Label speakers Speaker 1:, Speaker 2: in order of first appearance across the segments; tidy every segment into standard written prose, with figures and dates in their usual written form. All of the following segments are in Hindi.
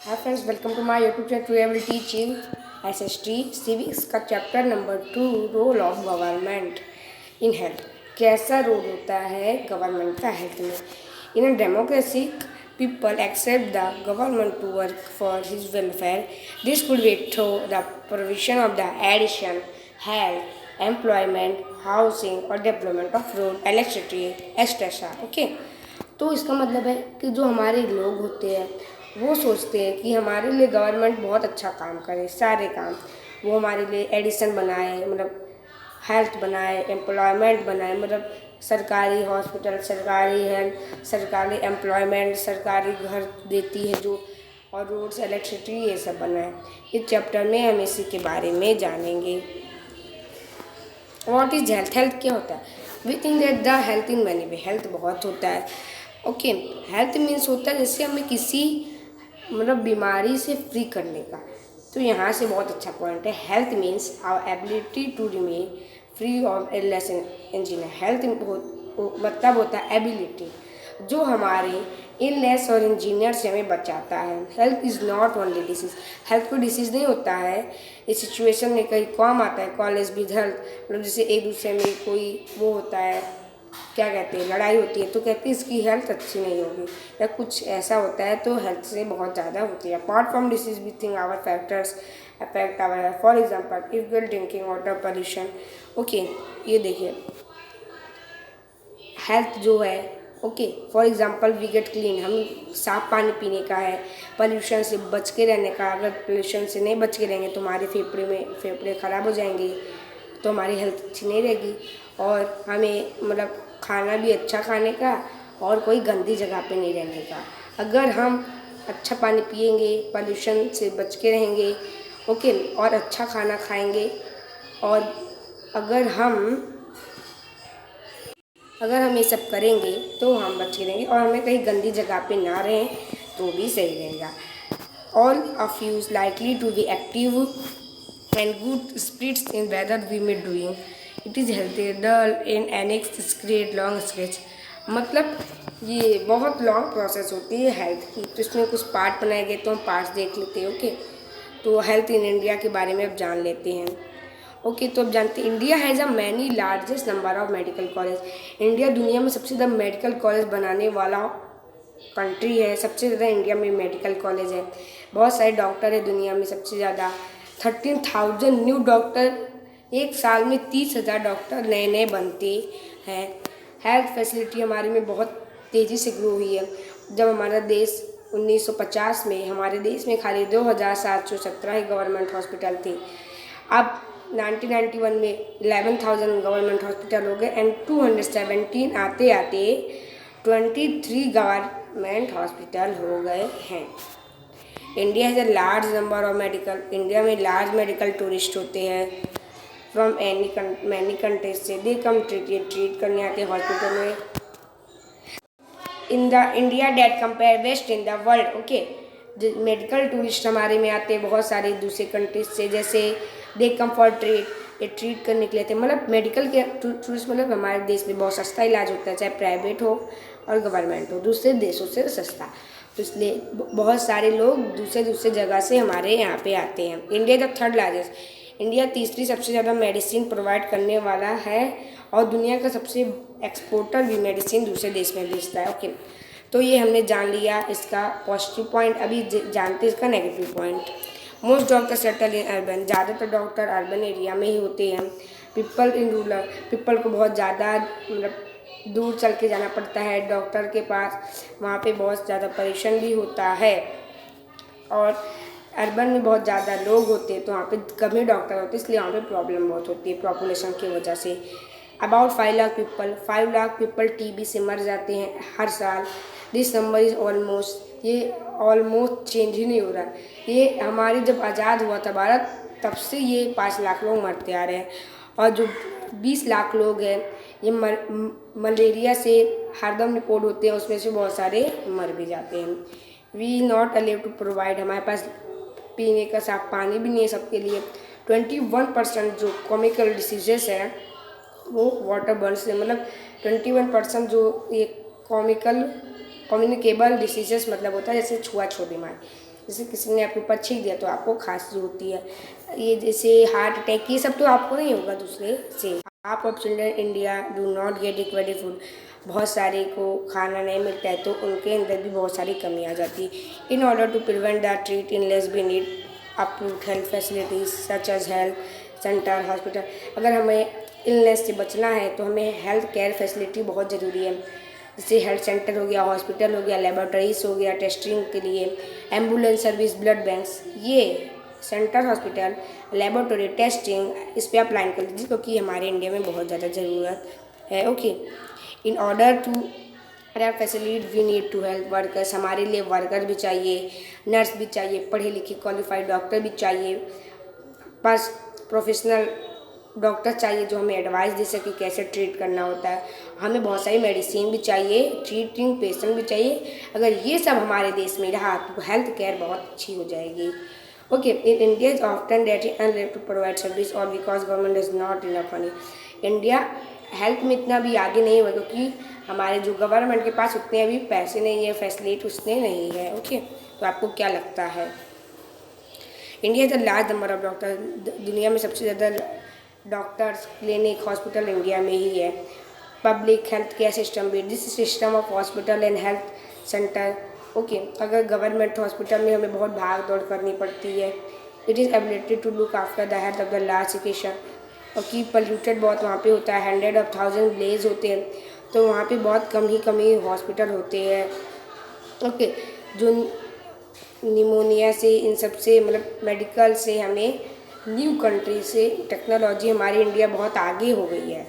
Speaker 1: Hi friends, welcome to my YouTube channel. Today I will teach you SST civics का chapter number 2, role of government in health. कैसा रोल होता है गवर्नमेंट का हेल्थ में। In a democracy people accept the government to work for his welfare. This could be through the provision of the edition, health, employment, housing और development of road, electricity etcetera. Okay, तो इसका मतलब है कि जो हमारे लोग होते हैं वो सोचते हैं कि हमारे लिए गवर्नमेंट बहुत अच्छा काम करे, सारे काम वो हमारे लिए एडिशन बनाए, मतलब हेल्थ बनाए, एम्प्लॉयमेंट बनाए, मतलब सरकारी हॉस्पिटल, सरकारी हेल्थ, सरकारी एम्प्लॉयमेंट, सरकारी घर देती है जो, और रोड्स, इलेक्ट्रिसिटी, ये सब बनाए। इस चैप्टर में हम इसी के बारे में जानेंगे। What is health? हेल्थ क्या होता है? We think that the health in many ways. Health बहुत होता है। ओके, हेल्थ मीन्स होता है जैसे हमें किसी मतलब बीमारी से फ्री करने का। तो यहाँ से बहुत अच्छा पॉइंट है। Health means our ability to remain free of illness engineer. Health मतलब होता है एबिलिटी, जो हमारे इलनेस और इंजीनियर से हमें बचाता है। Health is not only disease. Health कोई डिसीज़ नहीं होता है। इस सिचुएशन में कहीं कॉम आता है, कॉलेज विद हेल्थ, मतलब जैसे एक दूसरे में कोई वो होता है, क्या कहते हैं, लड़ाई होती है तो कहते हैं इसकी हेल्थ अच्छी नहीं होगी, या कुछ ऐसा होता है तो हेल्थ से बहुत ज़्यादा होती है। Apart from disease we think our factors affect our health. For example if we are drinking water pollution. Okay, ये देखिए हेल्थ जो है, okay, for example we get clean, हम साफ पानी पीने का है, पोल्यूशन से बच के रहने का। अगर पोल्यूशन से नहीं बच के रहेंगे तो हमारे फेफड़े ख़राब हो जाएंगे, तो हमारी हेल्थ अच्छी नहीं रहेगी। और हमें मतलब खाना भी अच्छा खाने का, और कोई गंदी जगह पे नहीं रहने का। अगर हम अच्छा पानी पिएंगे, पोल्यूशन से बच के रहेंगे, ओके, और अच्छा खाना खाएंगे, और अगर हम अगर हम ये सब करेंगे तो हम बच के रहेंगे, और हमें कहीं गंदी जगह पे ना रहें तो भी सही रहेगा। All of use likely to be active and good spirits in weather we may doing it is healthy dull in annex create long sketch. मतलब ये बहुत लॉन्ग प्रोसेस होती है हेल्थ की, तो इसमें कुछ पार्ट बनाए गए तो हम पार्ट्स देख लेते हैं। ओके, तो हेल्थ इन इंडिया के बारे में अब जान लेते हैं। ओके, तो अब जानते हैं India has a many largest number of medical college. India दुनिया में सबसे ज़्यादा मेडिकल कॉलेज बनाने वाला कंट्री है। सबसे ज़्यादा इंडिया में मेडिकल कॉलेज है। बहुत सारे डॉक्टर है दुनिया में, सबसे ज़्यादा 13,000 न्यू डॉक्टर, एक साल में 30,000 डॉक्टर नए नए बनते हैं। हेल्थ फैसिलिटी हमारे में बहुत तेज़ी से ग्रो हुई है। जब हमारा देश 1950 में हमारे देश में खाली 2,717 ही गवर्नमेंट हॉस्पिटल थे। अब 1991 में 11,000 गवर्नमेंट हॉस्पिटल हो गए, एंड 217 आते आते 23 गवर्नमेंट हॉस्पिटल हो गए हैं। India has a large number of medical. India में लार्ज मेडिकल टूरिस्ट होते हैं फ्रॉम मैनी कंट्रीज से। दे कम ट्रीट करने आते हैं हॉस्पिटल में। In the India date compare best in the world. Okay, medical tourist हमारे में आते हैं बहुत सारे दूसरे कंट्रीज से, जैसे दे कम फॉर ट्रीट, ये ट्रीट करने के लिए आते हैं। मतलब मेडिकल के टूरिस्ट मतलब हमारे देश में बहुत सस्ता इलाज होता है, चाहे प्राइवेट हो और गवर्नमेंट हो, दूसरे देशों से सस्ता। तो इसलिए बहुत सारे लोग दूसरे जगह से हमारे यहाँ पे आते हैं। India the third largest. India तीसरी सबसे ज़्यादा मेडिसिन प्रोवाइड करने वाला है, और दुनिया का सबसे एक्सपोर्टर भी मेडिसिन दूसरे देश में भेजता है। ओके, तो ये हमने जान लिया इसका पॉजिटिव पॉइंट। अभी जानते हैं इसका negative point. Most doctor settle in urban. ज़्यादातर डॉक्टर अर्बन एरिया में ही होते हैं। People in rural. पीपल को बहुत ज़्यादा मतलब दूर चल के जाना पड़ता है डॉक्टर के पास, वहाँ पे बहुत ज़्यादा परेशान भी होता है। और अर्बन में बहुत ज़्यादा लोग होते हैं तो वहाँ पे कम ही डॉक्टर होते हैं, इसलिए वहाँ पे प्रॉब्लम बहुत होती है पॉपुलेशन की वजह से। अबाउट 5 लाख पीपल टीबी से मर जाते हैं हर साल। दिस नंबर इज़ ऑलमोस्ट, ये ऑलमोस्ट चेंज ही नहीं हो रहा। ये हमारी जब आज़ाद हुआ था भारत, तब से ये 5 लाख लोग मरते आ रहे हैं। और जो 20 लाख लोग हैं ये मलेरिया से हरदम रिपोर्ट होते हैं, उसमें से बहुत सारे मर भी जाते हैं। वी नॉट अलेव टू प्रोवाइड, हमारे पास पीने का साफ पानी भी नहीं है सबके लिए। 21% जो कॉमिकल डिसीजेस हैं वो वाटर बर्न से, मतलब 21% जो ये कम्युनिकेबल डिसीजेस मतलब होता है, जैसे छुआछूत बीमारी, जैसे किसी ने आपके ऊपर छींक दिया तो आपको खांसी होती है, ये जैसे हार्ट अटैक, ये सब तो आपको नहीं होगा दूसरे से। Half of children India do not gate equally food, बहुत सारे को खाना नहीं मिलता है तो उनके अंदर भी बहुत सारी कमी आ जाती है। In order to prevent the treat इनलेस we need approved health facilities such as health centre hospital. अगर हमें इलनेस से बचना है तो हमें हेल्थ केयर फैसिलिटी बहुत ज़रूरी है, जैसे हेल्थ सेंटर हो गया, हॉस्पिटल हो गया, लेबोरेटरीज हो गया टेस्टिंग के लिए, एम्बुलेंस सर्विस, ब्लड बैंक्स, ये सेंटर हॉस्पिटल, लेबोरेटरी, टेस्टिंग, इस पर आप लाइन कर लीजिए क्योंकि हमारे इंडिया में बहुत ज़्यादा ज़रूरत है। Okay, in order to facility we need to health workers, हमारे लिए वर्कर भी चाहिए, नर्स भी चाहिए, पढ़े लिखे क्वालिफाइड डॉक्टर भी चाहिए, पास प्रोफेशनल डॉक्टर चाहिए जो हमें एडवाइस दे सके कैसे ट्रीट करना होता है। हमें बहुत सारी मेडिसिन भी चाहिए, ट्रीटिंग पेशेंट भी चाहिए। अगर ये सब हमारे देश में रहा तो हेल्थ केयर बहुत अच्छी हो जाएगी। Okay, in India is often that unable to provide service और because government is not enough money. India health में इतना भी आगे नहीं हुआ क्योंकि हमारे जो गवर्नमेंट के पास उतने अभी पैसे नहीं है, फैसिलिटी उतने नहीं है। ओके, तो आपको क्या लगता है? India is the large number of doctor, दुनिया में सबसे ज़्यादा डॉक्टर्स क्लिनिक हॉस्पिटल इंडिया में ही है। पब्लिक हेल्थ केयर सिस्टम भी, this system of hospital and health centre. Okay, अगर गवर्नमेंट हॉस्पिटल में हमें बहुत भाग दौड़ करनी पड़ती है। It is ability to look after the health of the large situation, और कि पल्यूटेड बहुत वहाँ पे होता है, 100,000 ब्लेज होते हैं तो वहाँ पे बहुत कम ही हॉस्पिटल होते हैं। ओके, जो निमोनिया से, इन सब से, मतलब मेडिकल से, हमें न्यू कंट्री से टेक्नोलॉजी, हमारी इंडिया बहुत आगे हो गई है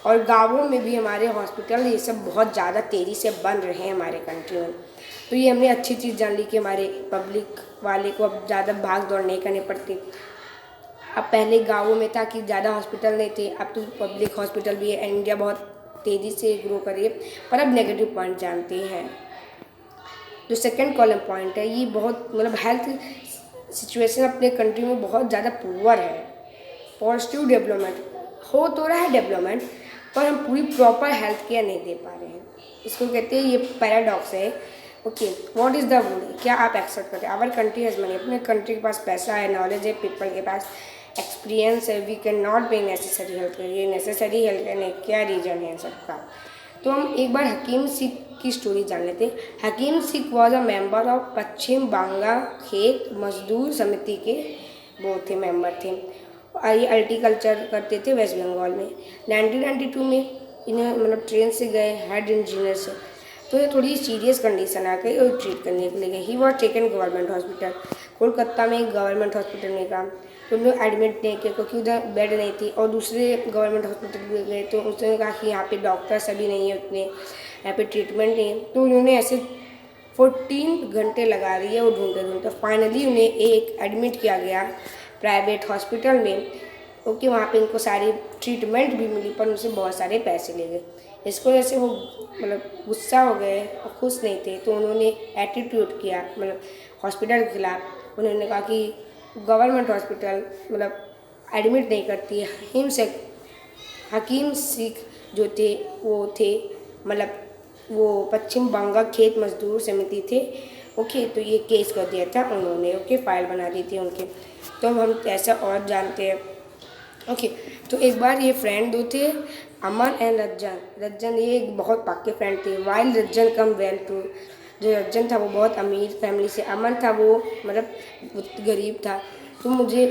Speaker 1: और गांवों में भी हमारे हॉस्पिटल ये सब बहुत ज़्यादा तेज़ी से बन रहे हैं हमारे कंट्री में। तो ये हमने अच्छी चीज़ जान ली कि हमारे पब्लिक वाले को अब ज़्यादा भाग दौड़ नहीं करनी पड़ती। अब पहले गांवों में था कि ज़्यादा हॉस्पिटल नहीं थे, अब तो पब्लिक हॉस्पिटल भी है। इंडिया बहुत तेज़ी से ग्रो कर रही है। पर अब नेगेटिव पॉइंट जानते हैं। जो सेकंड कॉलम पॉइंट है, ये बहुत मतलब हेल्थ सिचुएशन अपने कंट्री में बहुत ज़्यादा पुअर है। पॉजिटिव डेवलपमेंट हो तो रहा है डेवलपमेंट, पर हम पूरी प्रॉपर हेल्थ केयर नहीं दे पा रहे हैं। इसको कहते हैं, ये पैराडॉक्स है। Okay, what is the wood, क्या आप एक्सेप्ट करते हैं? आवर कंट्री हैज़ मनी, अपने कंट्री के पास पैसा है, नॉलेज है, पीपल के पास एक्सपीरियंस है। वी कैन नॉट पे नेसेसरी हेल्थ केयर, ये नेसेसरी हेल्थ केयर नहीं, क्या रीजन है सबका? तो हम एक बार हकीम सिख की स्टोरी जान लेते हैं। Hakim Sheikh was a member of Paschim Bangal Khet Mazdoor समिति के, वो थे मेंबर थे। ये अल्टीकल्चर करते थे वेस्ट बंगाल में। 1992 में इन्हें मतलब ट्रेन से गए हेड इंजीनियर से, तो ये थोड़ी सीरियस कंडीशन आ गई और ट्रीट करने के लिए गए। He was taken government hospital, Kolkata में एक गवर्नमेंट हॉस्पिटल में काम, तो उन्हें एडमिट नहीं किया क्योंकि उधर बेड नहीं थी। और दूसरे गवर्नमेंट हॉस्पिटल में गए तो उसने कहा कि यहाँ पे डॉक्टर्स अभी नहीं है उतने, यहाँ पे ट्रीटमेंट नहीं है। तो उन्होंने ऐसे 14 घंटे लगा दिए वो ढूंढते ढूंढते, फाइनली उन्हें एक एडमिट किया गया प्राइवेट हॉस्पिटल में। ओके, वहाँ पे इनको सारी ट्रीटमेंट भी मिली पर उनसे बहुत सारे पैसे ले गए। इसको वजह से वो मतलब गुस्सा हो गए और खुश नहीं थे, तो उन्होंने एटीट्यूड किया मतलब हॉस्पिटल के खिलाफ। उन्होंने कहा कि गवर्नमेंट हॉस्पिटल मतलब एडमिट नहीं करती है। हकीम सिख जो थे वो थे मतलब वो पश्चिम बंगाल खेत मजदूर समिति थे। ओके, तो ये केस कर दिया था उन्होंने। ओके, फाइल बना दी थी उनके। तो अब हम ऐसा और जानते हैं। ओके, तो एक बार ये फ्रेंड दो थे, अमन एंड रज्जन। रज्जन ये एक बहुत पक्के फ्रेंड थे। While Rajjan come well to, जो रज्जन था वो बहुत अमीर फैमिली से, अमन था वो मतलब गरीब था। तो मुझे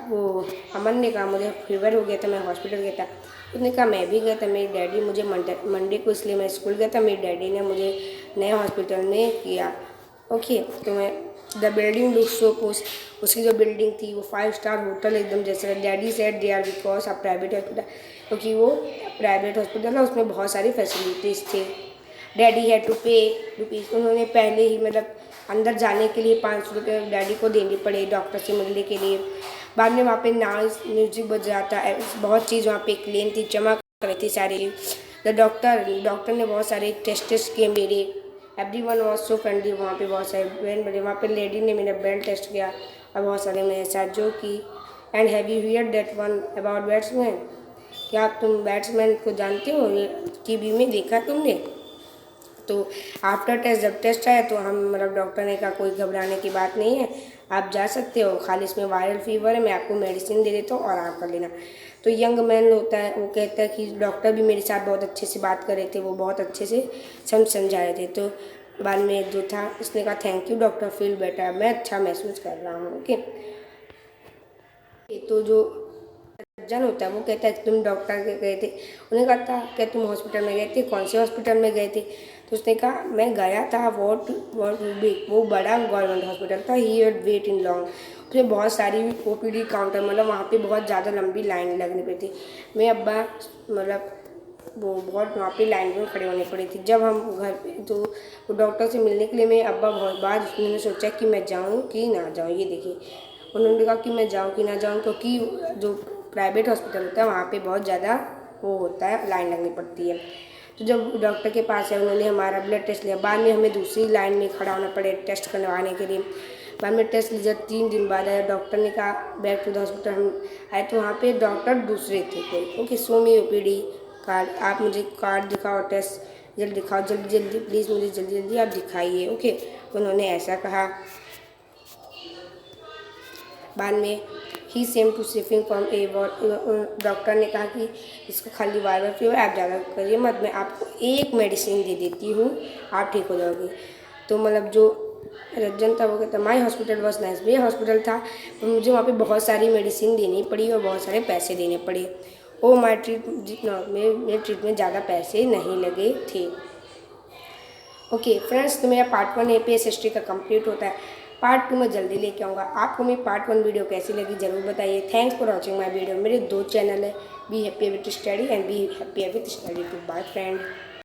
Speaker 1: वो अमन ने कहा मुझे फीवर हो गया था, मैं हॉस्पिटल गया था। उसने कहा मैं भी गया था, मेरी डैडी मुझे मंडे को, इसलिए मैं स्कूल गया था, मेरी डैडी ने मुझे नए हॉस्पिटल में किया। ओके, तो मैं the building look so post, उसकी जो बिल्डिंग थी वो 5 स्टार होटल एकदम जैसे। Daddy said they are because a private hospital, क्योंकि वो प्राइवेट हॉस्पिटल है उसमें बहुत सारी फैसिलिटीज़ थी। डैडी हैड टू पे रुपीज़, उन्होंने पहले ही मतलब अंदर जाने के लिए 500 रुपये डैडी को देने पड़े डॉक्टर से मिलने के लिए। बाद में वहाँ पे नॉइज़ म्यूजिक बज जाता है, बहुत चीज़ वहाँ पे क्लीन थी, चमक रही थी सारी। डॉक्टर ने बहुत सारे टेस्ट किए मेरे। एवरीवन वाज सो फ्रेंडली, वहाँ पे बहुत सारे बैन बने। वहाँ पे लेडी ने मेरा बेल्ट टेस्ट किया और बहुत सारे मेरे साथ जो कि and have you here that one about batsman, क्या तुम बैट्समैन को जानते हो? ये टीवी में देखा तुमने? तो आफ्टर टेस्ट जब टेस्ट आया तो हम मतलब डॉक्टर ने कहा कोई घबराने की बात नहीं है, आप जा सकते हो, खाली इसमें वायरल फीवर है, मैं आपको मेडिसिन दे देता हूँ और आराम कर लेना। तो यंग मैन होता है, वो कहता है कि डॉक्टर भी मेरे साथ बहुत अच्छे से बात कर रहे थे, वो बहुत अच्छे से समझा रहे थे। तो बाद में जो था उसने कहा thank you doctor, feel better, मैं अच्छा महसूस कर रहा हूँ। ओके, तो जो सर्जन होता है वो कहता है तुम डॉक्टर के गए थे, उन्हें कहा था क्या तुम हॉस्पिटल में गए थे, कौन से हॉस्पिटल में गए थे, तो उसने कहा मैं गया था वॉट वॉट बिग, वो बड़ा गवर्नमेंट हॉस्पिटल था, he had wait in long, उसमें बहुत सारी ओपीडी काउंटर, मतलब वहाँ पे बहुत ज़्यादा लंबी लाइन लगनी पड़ी थी। मैं अब्बा मतलब वो बहुत वहाँ पे लाइन में खड़े होने पड़ी थी। जब हम घर पे तो वो डॉक्टर से मिलने के लिए मैं अब्बा बहुत बार उन्होंने सोचा कि मैं जाऊँ कि ना जाऊँ। ये देखिए उन्होंने कहा कि मैं जाऊँ कि ना जाऊँ, क्योंकि जो प्राइवेट हॉस्पिटल होता है वहाँ पे बहुत ज़्यादा वो होता है, लाइन लगनी पड़ती है। तो जब डॉक्टर के पास है उन्होंने हमारा ब्लड टेस्ट लिया, बाद में हमें दूसरी लाइन में खड़ा होना पड़े टेस्ट करवाने के लिए। बाद में टेस्ट लिया, 3 दिन बाद आया, डॉक्टर ने कहा बैक टू द हॉस्पिटल। हम आए तो वहाँ पे डॉक्टर दूसरे थे कोई। ओके, सो मी ओपीडी कार्ड, आप मुझे कार्ड दिखाओ, टेस्ट जल्दी दिखाओ, जल्दी जल्दी प्लीज़ मुझे जल्दी जल्दी आप दिखाइए। ओके, उन्होंने ऐसा कहा। बाद में ही सेम टू सिफिंग फ्रॉम ए डॉक्टर ने कहा कि इसको खाली वायरल फीवर, आप ज़्यादा करिए मत, मैं आपको एक मेडिसिन दे देती हूँ, आप ठीक हो जाओगे। तो मतलब जो रज्जन था वो कहता माई हॉस्पिटल वॉज नाइस, ये हॉस्पिटल था तो मुझे वहाँ पे बहुत सारी मेडिसिन देनी पड़ी और बहुत सारे पैसे देने पड़े। ओ माई ट्रीट जितना मेरे ट्रीटमेंट ज़्यादा पैसे नहीं लगे थे। ओके फ्रेंड्स, तो मेरा पार्ट 1 एपीएस हिस्ट्री का कंप्लीट होता है। पार्ट 2 मैं जल्दी लेके आऊँगा। आपको मेरी पार्ट 1 वीडियो कैसी लगी ज़रूर बताइए। Thanks for watching my video. मेरे 2 चैनल है, be happy with study and be happy with study too. Bye friend.